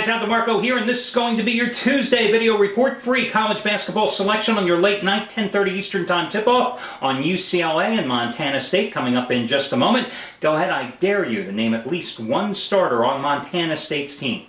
guys, Al DeMarco here, and this is going to be your Tuesday video report. Free college basketball selection on your late night, 10:30 Eastern Time tip-off on UCLA and Montana State coming up in just a moment. Go ahead, I dare you to name at least one starter on Montana State's team.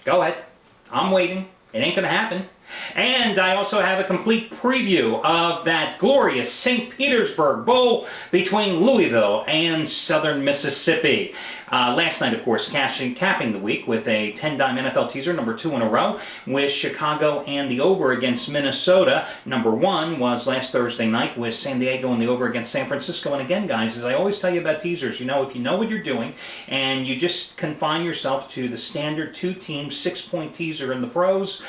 Go ahead. I'm waiting. It ain't going to happen. And I also have a complete preview of that glorious St. Petersburg Bowl between Louisville and Southern Mississippi. Last night, of course, capping the week with a 10-dime NFL teaser, number 2 in a row, with Chicago and the over against Minnesota. Number 1 was last Thursday night with San Diego and the over against San Francisco. And again, guys, as I always tell you about teasers, if you know what you're doing and you just confine yourself to the standard 2-team 6-point teaser in the pros,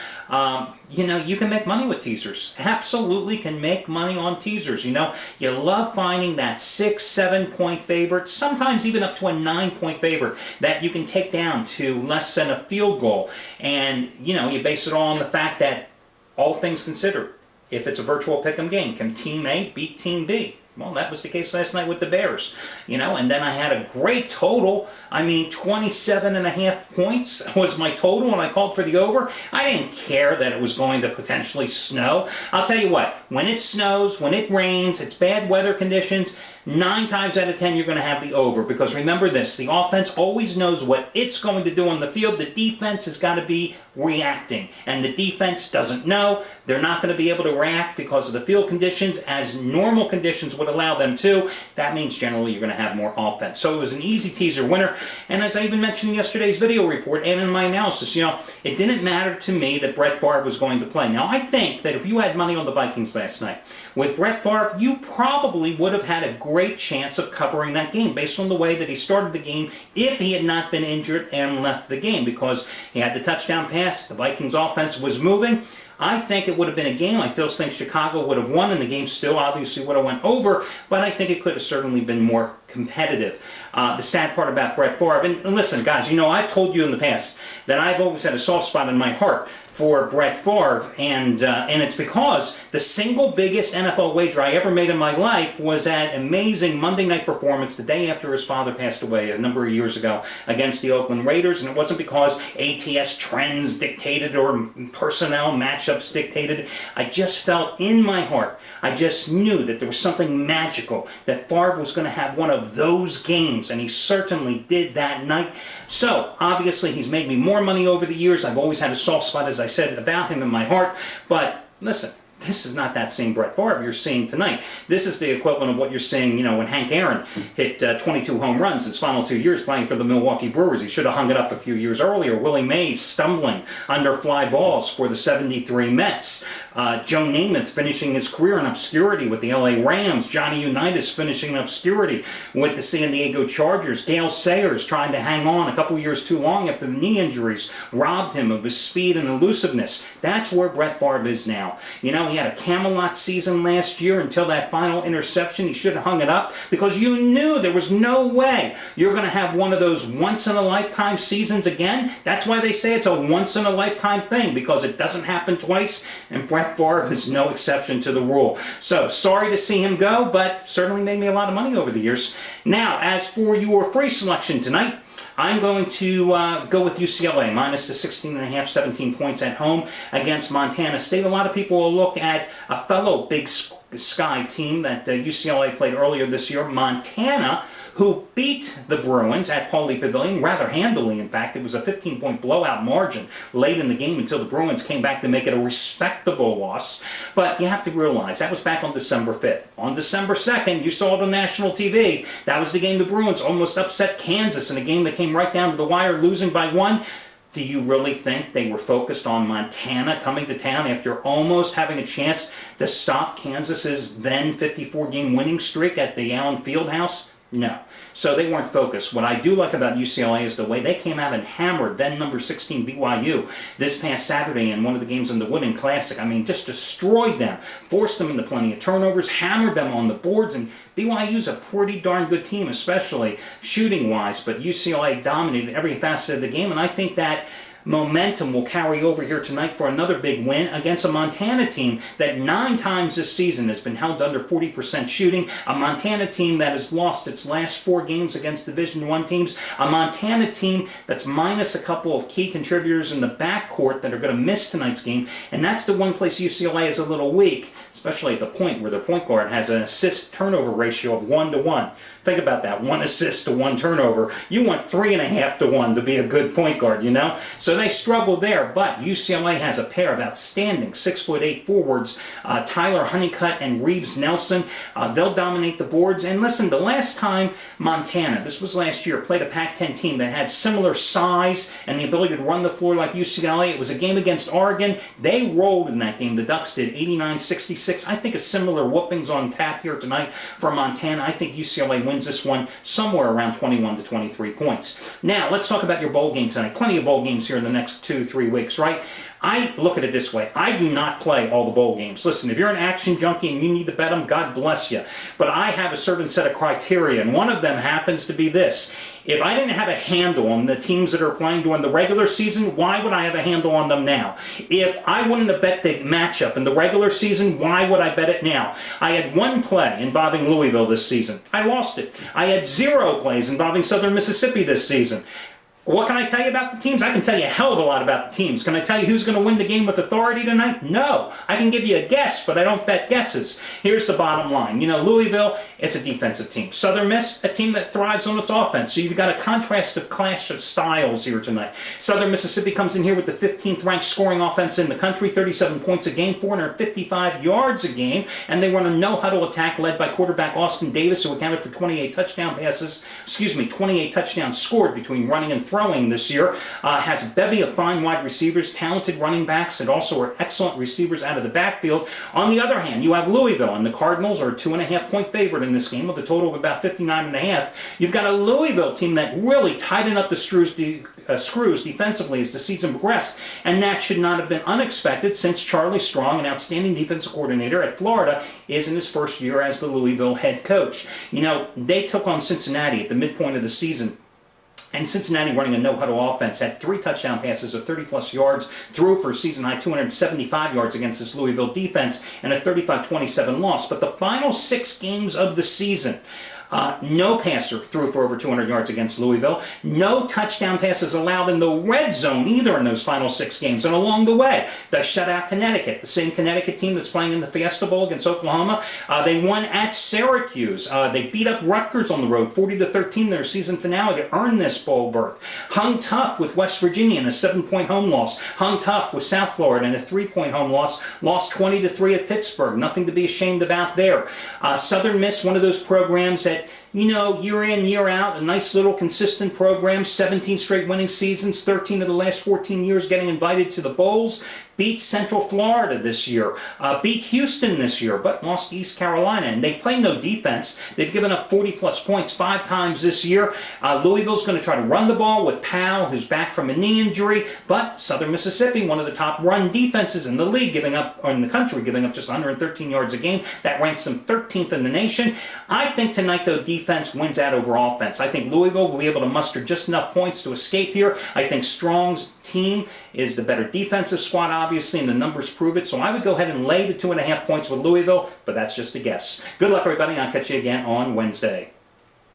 you can make money with teasers. Absolutely can make money on teasers. You love finding that 6, 7-point favorite, sometimes even up to a 9-point favorite that you can take down to less than a field goal. And, you base it all on the fact that, all things considered, if it's a virtual pick'em game, can Team A beat Team B? Well, that was the case last night with the Bears, and then I had a great total. 27.5 points was my total, and I called for the over. I didn't care that it was going to potentially snow. I'll tell you what, when it snows, when it rains, it's bad weather conditions, 9 times out of 10 you're going to have the over, because remember this, the offense always knows what it's going to do on the field. The defense has got to be reacting, and the defense doesn't know. They're not going to be able to react because of the field conditions as normal conditions would allow them to. That means generally you're going to have more offense. So it was an easy teaser winner, and as I even mentioned in yesterday's video report and in my analysis, it didn't matter to me that Brett Favre was going to play. Now, I think that if you had money on the Vikings last night, with Brett Favre, you probably would have had a great chance of covering that game based on the way that he started the game if he had not been injured and left the game, because he had the touchdown pass, the Vikings offense was moving. I think it would have been a game. I still think Chicago would have won, and the game still obviously would have went over, but I think it could have certainly been more competitive. The sad part about Brett Favre, and listen, guys, I've told you in the past that I've always had a soft spot in my heart for Brett Favre, and it's because the single biggest NFL wager I ever made in my life was that amazing Monday night performance the day after his father passed away a number of years ago against the Oakland Raiders, and it wasn't because ATS trends dictated or personnel matchups dictated. I just felt in my heart, I just knew that there was something magical, that Favre was going to have one of those games, and he certainly did that night. So, obviously, he's made me more money over the years. I've always had a soft spot, as I said, about him in my heart. But, listen, this is not that same Brett Favre you're seeing tonight. This is the equivalent of what you're seeing, when Hank Aaron hit 22 home runs his final 2 years playing for the Milwaukee Brewers. He should have hung it up a few years earlier. Willie Mays stumbling under fly balls for the 73 Mets. Joe Namath finishing his career in obscurity with the LA Rams. Johnny Unitas finishing in obscurity with the San Diego Chargers. Gale Sayers trying to hang on a couple years too long after the knee injuries robbed him of his speed and elusiveness. That's where Brett Favre is now. He had a Camelot season last year until that final interception. He should have hung it up because you knew there was no way you're going to have one of those once-in-a-lifetime seasons again. That's why they say it's a once-in-a-lifetime thing, because it doesn't happen twice, and Brett Favre is no exception to the rule. So, sorry to see him go, but certainly made me a lot of money over the years. Now, as for your free selection tonight, I'm going to go with UCLA, minus the 16.5, 17 points at home against Montana State. A lot of people will look at a fellow Big Sky team that UCLA played earlier this year, Montana, who beat the Bruins at Pauley Pavilion rather handily. In fact, it was a 15-point blowout margin late in the game until the Bruins came back to make it a respectable loss. But you have to realize that was back on December 5th. On December 2nd, you saw it on national TV. That was the game the Bruins almost upset Kansas in a game that came right down to the wire, losing by 1. Do you really think they were focused on Montana coming to town after almost having a chance to stop Kansas's then 54-game winning streak at the Allen Fieldhouse? No. So they weren't focused. What I do like about UCLA is the way they came out and hammered then number 16 BYU this past Saturday in one of the games in the Wooden Classic. Just destroyed them, forced them into plenty of turnovers, hammered them on the boards, and BYU's a pretty darn good team, especially shooting-wise, but UCLA dominated every facet of the game, and I think that momentum will carry over here tonight for another big win against a Montana team that 9 times this season has been held under 40% shooting, a Montana team that has lost its last 4 games against Division I teams, a Montana team that's minus a couple of key contributors in the backcourt that are going to miss tonight's game, and that's the one place UCLA is a little weak, especially at the point where their point guard has an assist-turnover ratio of 1-to-1. Think about that, 1 assist to 1 turnover. You want 3.5 to 1 to be a good point guard, you know? So they struggle there, but UCLA has a pair of outstanding 6'8" forwards, Tyler Honeycutt and Reeves Nelson. They'll dominate the boards. And listen, the last time Montana, this was last year, played a Pac-10 team that had similar size and the ability to run the floor like UCLA, it was a game against Oregon. They rolled in that game. The Ducks did 89-66. I think a similar whooping's on tap here tonight for Montana. I think UCLA wins this one somewhere around 21 to 23 points. Now, let's talk about your bowl game tonight. Plenty of bowl games here in the next 2-3 weeks, right? I look at it this way. I do not play all the bowl games. Listen, if you're an action junkie and you need to bet them, God bless you. But I have a certain set of criteria, and one of them happens to be this. If I didn't have a handle on the teams that are playing during the regular season, why would I have a handle on them now? If I wouldn't have bet the matchup in the regular season, why would I bet it now? I had 1 play involving Louisville this season. I lost it. I had 0 plays involving Southern Mississippi this season. What can I tell you about the teams? I can tell you a hell of a lot about the teams. Can I tell you who's going to win the game with authority tonight? No. I can give you a guess, but I don't bet guesses. Here's the bottom line. You know, Louisville, it's a defensive team. Southern Miss, a team that thrives on its offense. So you've got a contrastive clash of styles here tonight. Southern Mississippi comes in here with the 15th ranked scoring offense in the country, 37 points a game, 455 yards a game, and they run a no-huddle attack led by quarterback Austin Davis, who accounted for 28 touchdowns scored between running and throwing this year, has a bevy of fine wide receivers, talented running backs, and also are excellent receivers out of the backfield. On the other hand, you have Louisville, and the Cardinals are a 2.5-point favorite in this game with a total of about 59.5. You've got a Louisville team that really tightened up the screws defensively as the season progressed, and that should not have been unexpected since Charlie Strong, an outstanding defensive coordinator at Florida, is in his first year as the Louisville head coach. You know, they took on Cincinnati at the midpoint of the season, and Cincinnati, running a no-huddle offense, had 3 touchdown passes of 30-plus yards, threw for a season-high 275 yards against this Louisville defense, and a 35-27 loss. But the final 6 games of the season, no passer threw for over 200 yards against Louisville. No touchdown passes allowed in the red zone either in those final 6 games. And along the way, they shut out Connecticut, the same Connecticut team that's playing in the Fiesta Bowl against Oklahoma. They won at Syracuse. They beat up Rutgers on the road, 40-13, their season finale to earn this bowl berth. Hung tough with West Virginia in a 7-point home loss. Hung tough with South Florida in a 3-point home loss. Lost 20-3 at Pittsburgh. Nothing to be ashamed about there. Southern Miss, one of those programs that, you know, year in, year out, a nice little consistent program, 17 straight winning seasons, 13 of the last 14 years getting invited to the bowls. Beat Central Florida this year, beat Houston this year, but lost to East Carolina. And they play no defense. They've given up 40-plus points 5 times this year. Louisville's going to try to run the ball with Powell, who's back from a knee injury. But Southern Mississippi, one of the top run defenses in the league, giving up just 113 yards a game. That ranks them 13th in the nation. I think tonight, though, defense wins out over offense. I think Louisville will be able to muster just enough points to escape here. I think Strong's team is the better defensive squad, obviously, and the numbers prove it. So I would go ahead and lay the 2.5 points with Louisville, but that's just a guess. Good luck, everybody. I'll catch you again on Wednesday.